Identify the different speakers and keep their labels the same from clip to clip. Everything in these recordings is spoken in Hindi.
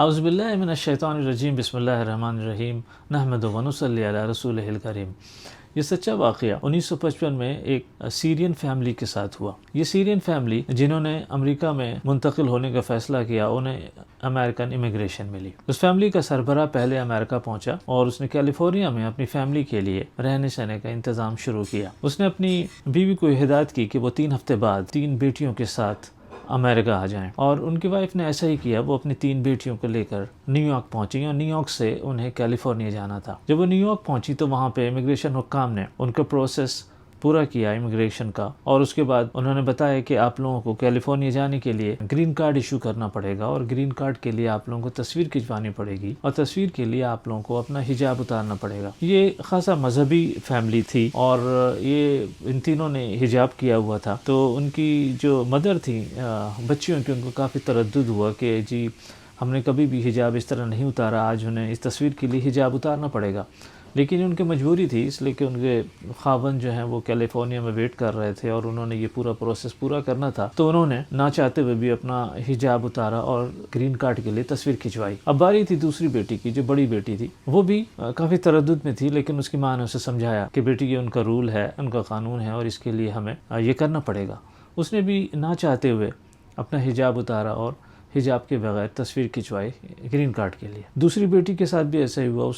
Speaker 1: औज़ुबिल्लाहि मिनश्शैतानिर्रजीम बिस्मिल्लाहिर्रहमानिर्रहीम नहमदुहु व नुसल्ली अला रसूलिहिल करीम। ये सच्चा वाक़या 1955 में एक सीरियन फैमिली के साथ हुआ। ये सीरियन फैमिली जिन्होंने अमेरिका में मुंतकिल होने का फ़ैसला किया, उन्हें अमेरिकन इमिग्रेशन मिली। उस फैमिली का सरबराह पहले अमेरिका पहुंचा और उसने कैलिफोर्निया में अपनी फैमिली के लिए रहने सहने का इंतज़ाम शुरू किया। उसने अपनी बीवी को हिदायत की कि वो 3 हफ्ते बाद 3 बेटियों के साथ अमेरिका आ जाएं, और उनकी वाइफ ने ऐसा ही किया। वो अपनी 3 बेटियों को लेकर न्यूयॉर्क पहुंची और न्यूयॉर्क से उन्हें कैलिफोर्निया जाना था। जब वो न्यूयॉर्क पहुंची तो वहां पे इमिग्रेशन हुक्काम ने उनका प्रोसेस पूरा किया इमिग्रेशन का, और उसके बाद उन्होंने बताया कि आप लोगों को कैलिफोर्निया जाने के लिए ग्रीन कार्ड इशू करना पड़ेगा, और ग्रीन कार्ड के लिए आप लोगों को तस्वीर खिंचवानी पड़ेगी, और तस्वीर के लिए आप लोगों को अपना हिजाब उतारना पड़ेगा। ये खासा मजहबी फैमिली थी और ये इन तीनों ने हिजाब किया हुआ था। तो उनकी जो मदर थी बच्चियों की, उनको काफ़ी तरद्दुद हुआ कि जी हमने कभी भी हिजाब इस तरह नहीं उतारा, आज उन्हें इस तस्वीर के लिए हिजाब उतारना पड़ेगा। लेकिन उनकी मजबूरी थी, इसलिए कि उनके खावन जो हैं वो कैलिफोर्निया में वेट कर रहे थे और उन्होंने ये पूरा प्रोसेस पूरा करना था। तो उन्होंने ना चाहते हुए भी अपना हिजाब उतारा और ग्रीन कार्ड के लिए तस्वीर खिंचवाई। अब बारी थी दूसरी बेटी की, जो बड़ी बेटी थी। वो भी काफ़ी तरद्दुद में थी, लेकिन उसकी माँ ने उसे समझाया कि बेटी ये उनका रूल है, उनका कानून है और इसके लिए हमें ये करना पड़ेगा। उसने भी ना चाहते हुए अपना हिजाब उतारा और हिजाब के बगैर तस्वीर खिंचवाई ग्रीन कार्ड के लिए। दूसरी बेटी के साथ भी ऐसा ही हुआ।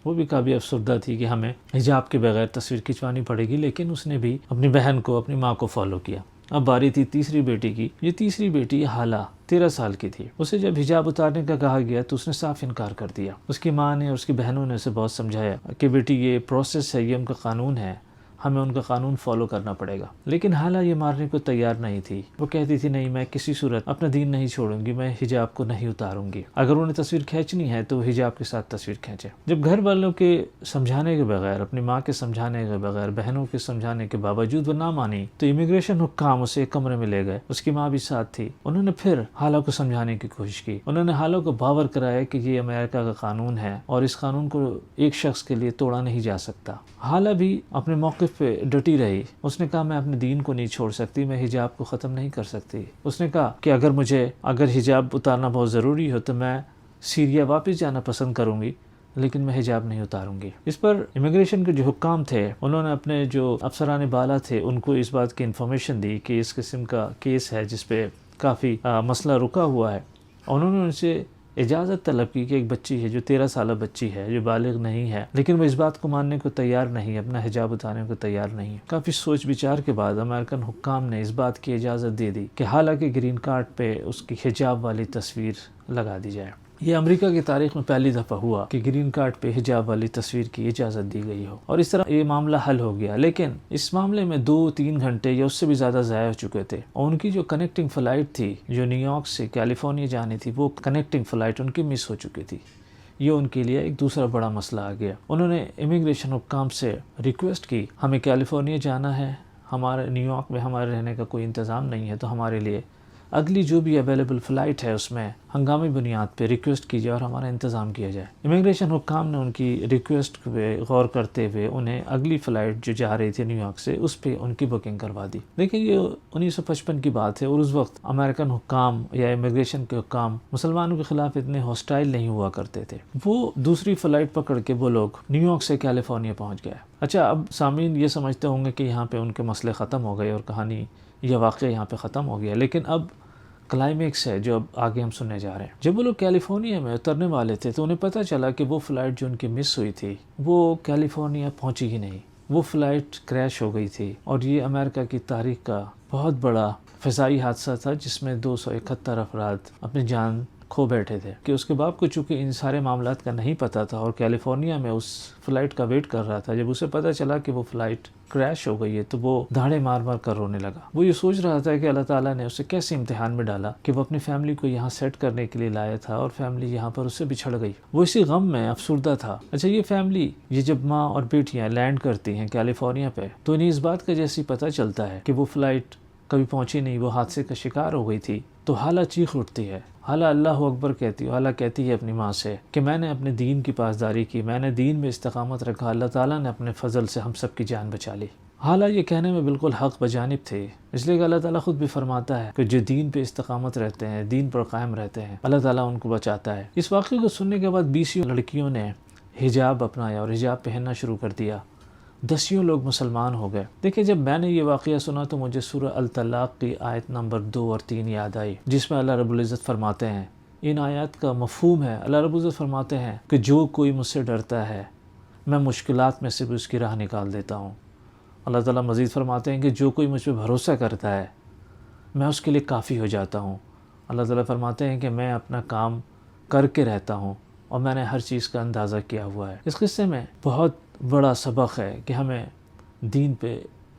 Speaker 1: वो भी काफ़ी अफसरदा थी कि हमें हिजाब के बगैर तस्वीर खिंचवानी पड़ेगी, लेकिन उसने भी अपनी बहन को, अपनी माँ को फॉलो किया। अब बारी थी तीसरी बेटी की। ये तीसरी बेटी हाला 13 साल की थी। उसे जब हिजाब उतारने का कहा गया तो उसने साफ इनकार कर दिया। उसकी माँ ने और उसकी बहनों ने उसे बहुत समझाया कि बेटी ये प्रोसेस है, ये उनका कानून है, हमें उनका कानून फॉलो करना पड़ेगा। लेकिन हाला ये मारने को तैयार नहीं थी। वो कहती थी नहीं, मैं किसी सूरत अपना दीन नहीं छोड़ूंगी, मैं हिजाब को नहीं उतारूंगी। अगर उन्हें तस्वीर खींचनी है तो हिजाब के साथ तस्वीर खींचे। जब घर वालों के समझाने के बगैर, अपनी माँ के समझाने के बगैर, बहनों के समझाने के बावजूद वो ना मानी, तो इमिग्रेशन हुक्काम उसे एक कमरे में ले गए। उसकी माँ भी साथ थी। उन्होंने फिर हाला को समझाने की कोशिश की। उन्होंने हाला को बावर कराया कि ये अमेरिका का कानून है और इस कानून को एक शख्स के लिए तोड़ा नहीं जा सकता। हाला भी अपने मौक़िफ़ पे डटी रही। उसने कहा मैं अपने दीन को नहीं छोड़ सकती, मैं हिजाब को ख़त्म नहीं कर सकती। उसने कहा कि अगर हिजाब उतारना बहुत ज़रूरी हो तो मैं सीरिया वापस जाना पसंद करूँगी, लेकिन मैं हिजाब नहीं उतारूंगी। इस पर इमिग्रेशन के जो हुक्काम थे, उन्होंने अपने जो अफसरान बाला थे उनको इस बात की इन्फॉर्मेशन दी कि इस किस्म का केस है जिसपे काफ़ी मसला रुका हुआ है। उन्होंने उनसे इजाज़त तलब की कि एक बच्ची है जो 13 साल बच्ची है, जो बालिग नहीं है, लेकिन वो इस बात को मानने को तैयार नहीं, अपना हिजाब उतारने को तैयार नहीं है। काफ़ी सोच विचार के बाद अमेरिकन हुक्काम ने इस बात की इजाज़त दे दी कि हालांकि ग्रीन कार्ड पे उसकी हिजाब वाली तस्वीर लगा दी जाए। ये अमेरिका की तारीख में पहली दफ़ा हुआ कि ग्रीन कार्ड पे हिजाब वाली तस्वीर की इजाज़त दी गई हो, और इस तरह ये मामला हल हो गया। लेकिन इस मामले में 2-3 घंटे या उससे भी ज़्यादा ज़ाया हो चुके थे, और उनकी जो कनेक्टिंग फ़्लाइट थी जो न्यूयॉर्क से कैलिफोर्निया जानी थी, वो कनेक्टिंग फ़्लाइट उनकी मिस हो चुकी थी। ये उनके लिए एक दूसरा बड़ा मसला आ गया। उन्होंने इमिग्रेशन हुक्काम से रिक्वेस्ट की, हमें कैलिफोर्निया जाना है, हमारे न्यूयॉर्क में हमारे रहने का कोई इंतज़ाम नहीं है, तो हमारे लिए अगली जो भी अवेलेबल फ़्लाइट है उसमें हंगामी बुनियाद पे रिक्वेस्ट की जाए और हमारा इंतज़ाम किया जाए। इमिग्रेशन हुक्काम ने उनकी रिक्वेस्ट पे गौर करते हुए उन्हें अगली फ़्लाइट जो जा रही थी न्यूयॉर्क से, उस पर उनकी बुकिंग करवा दी। लेकिन ये 1955 की बात है, और उस वक्त अमेरिकन हुक्काम या इमिग्रेशन के हुक्काम मुसलमानों के ख़िलाफ़ इतने हॉस्टाइल नहीं हुआ करते थे। वो दूसरी फ़्लाइट पकड़ के वो लोग न्यूयॉर्क से कैलिफोर्निया पहुँच गए। अच्छा, अब सामीन ये समझते होंगे कि यहाँ पर उनके मसले ख़त्म हो गए और कहानी, यह वाक़या यहाँ पर ख़त्म हो गया। लेकिन अब क्लाइमेक्स है जो अब आगे हम सुनने जा रहे हैं। जब वो लोग कैलिफोर्निया में उतरने वाले थे तो उन्हें पता चला कि वो फ़्लाइट जो उनकी मिस हुई थी वो कैलिफोर्निया पहुंची ही नहीं। वो फ़्लाइट क्रैश हो गई थी, और ये अमेरिका की तारीख का बहुत बड़ा फ़िज़ाई हादसा था जिसमें 271 अफराद अपनी जान खो बैठे थे। कि उसके बाप को चूँकि इन सारे मामलात का नहीं पता था और कैलिफोर्निया में उस फ़्लाइट का वेट कर रहा था, जब उसे पता चला कि वो फ़्लाइट क्रैश हो गई है तो वो धाड़े मार मार कर रोने लगा। वो ये सोच रहा था कि अल्लाह ताला ने उसे कैसे इम्तिहान में डाला कि वो अपनी फैमिली को यहाँ सेट करने के लिए लाया था और फैमिली यहाँ पर उससे बिछड़ गई। वो इसी गम में अफसुर्दा था। अच्छा, ये फैमिली, ये जब माँ और बेटियाँ लैंड करती हैं कैलिफोर्निया पे, तो इन्हें इस बात का जैसे पता चलता है कि वो फ़्लाइट कभी पहुंची नहीं, वो हादसे का शिकार हो गई थी, तो हाला चीख उठती है। हाला अल्लाह अकबर कहती है। हाला कहती है अपनी माँ से कि मैंने अपने दीन की पासदारी की, मैंने दीन में इस्तिकामत रखा, अल्लाह ताला ने अपने फजल से हम सब की जान बचा ली। हालांकि ये कहने में बिल्कुल हक़ बजानिब थे, इसलिए कि अल्लाह ताला ख़ुद भी फरमाता है कि जो दीन पे इस्तकामत रहते हैं, दीन पर कायम रहते हैं, अल्लाह ताला उनको बचाता है। इस वाक़े को सुनने के बाद 20 लड़कियों ने हिजाब अपनाया और हिजाब पहनना शुरू कर दिया। 10 लोग मुसलमान हो गए। देखिए, जब मैंने ये वाक़या सुना तो मुझे सूरह अल तलाक़ की आयत नंबर 2 और 3 याद आई, जिसमें अल्लाह रब्बुल इज़्ज़त फरमाते हैं, इन आयत का मफ़हूम है, अल्लाह रब्बुल इज़्ज़त फरमाते हैं कि जो कोई मुझसे डरता है मैं मुश्किलात में से भी उसकी राह निकाल देता हूँ। अल्लाह ताला मज़ीद फरमाते हैं कि जो कोई मुझ पर भरोसा करता है मैं उसके लिए काफ़ी हो जाता हूँ। अल्लाह ताला फरमाते हैं कि मैं अपना काम करके रहता हूँ और मैंने हर चीज़ का अंदाज़ा किया हुआ है। इस क़िस्से में बहुत बड़ा सबक है कि हमें दीन पे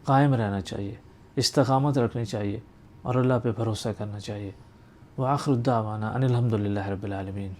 Speaker 1: कायम रहना चाहिए, इस्तिक़ामत रखनी चाहिए और अल्लाह पे भरोसा करना चाहिए। व आख़िरु दावाना अनिल हम्दुलिल्लाहि रब्बिल आलमीन।